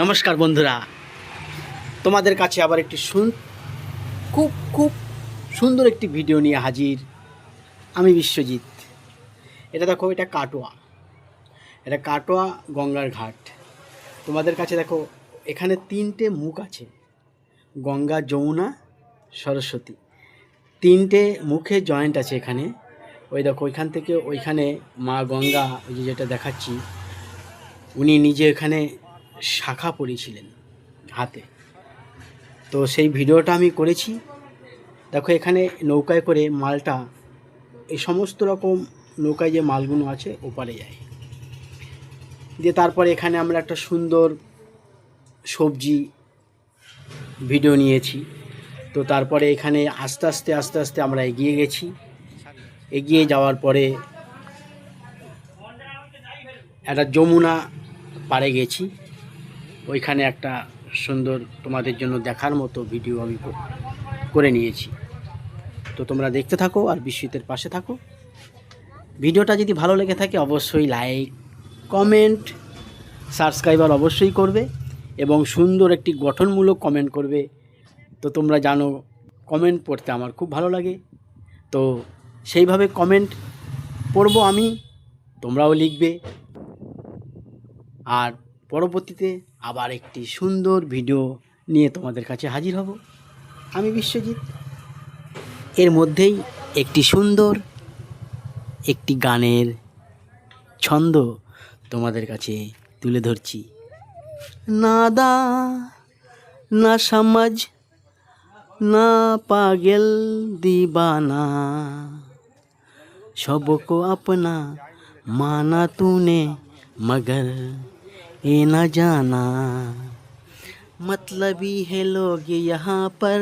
নমস্কার বন্ধুরা, তোমাদের কাছে আবার একটি খুব খুব সুন্দর একটি ভিডিও নিয়ে হাজির আমি বিশ্বজিৎ। এটা দেখো, এটা কাটোয়া গঙ্গার ঘাট। তোমাদের কাছে দেখো, এখানে তিনটে মুখ আছে, গঙ্গা, যমুনা, সরস্বতী। তিনটে মুখে জয়েন্ট আছে এখানে। ওই দেখো, ওইখান থেকে ওইখানে মা গঙ্গা, ওই যেটা দেখাচ্ছি, উনি নিজে এখানে শাখা পরিয়েছিলেন হাতে। তো সেই ভিডিওটা আমি করেছি। দেখো, এখানে নৌকায় করে মালটা, এই সমস্ত রকম নৌকায় যে মালগুলো আছে ওপারে যায়। দিয়ে তারপরে এখানে আমরা একটা সুন্দর সবজি ভিডিও নিয়েছি। তো তারপরে এখানে আস্তে আস্তে আমরা এগিয়ে গেছি। এগিয়ে যাওয়ার পরে একটা যমুনা পাড়ে গেছি। ওইখানে একটা সুন্দর তোমাদের জন্য দেখার মতো ভিডিও আমি করে নিয়েছি। তো তোমরা দেখতে থাকো আর বিশ্বজিতের পাশে থাকো। ভিডিওটা যদি ভালো লেগে থাকে অবশ্যই লাইক, কমেন্ট, সাবস্ক্রাইবার অবশ্যই করবে এবং সুন্দর একটি গঠনমূলক কমেন্ট করবে। তো তোমরা জানো, কমেন্ট পড়তে আমার খুব ভালো লাগে। তো সেইভাবে কমেন্ট পড়বো আমি, তোমরাও লিখবে। আর পরবর্তীতে আবার একটি সুন্দর ভিডিও নিয়ে তোমাদের কাছে হাজির হব আমি বিশ্বজিৎ। এর মধ্যেই একটি সুন্দর একটি গানের ছন্দ তোমাদের কাছে তুলে ধরছি। নাদা না সমঝ না পাগল दीवाना, सबको अपना माना तूने मगर ये न जाना, मतलबी है लोग यहाँ पर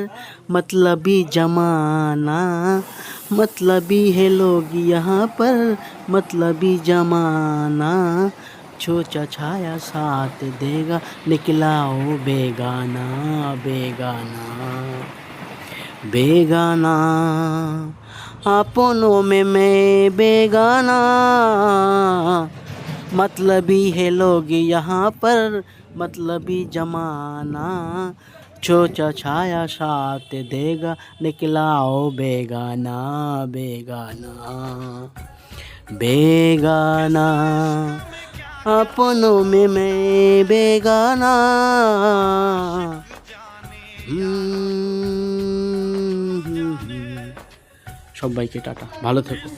मतलबी जमाना, मतलबी है लोग यहाँ पर मतलबी जमाना, छोचा छाया साथ देगा निकलाओ बेगाना बेगाना बेगाना, अपनों में मैं बेगाना, मतलबी है लोग यहाँ पर मतलबी जमाना, छोचा छाया साथ देगा निकलाओ बेगाना बेगाना बेगाना, अपनों में मैं बेगाना। সবাইকে টাটা, ভালো থেকো।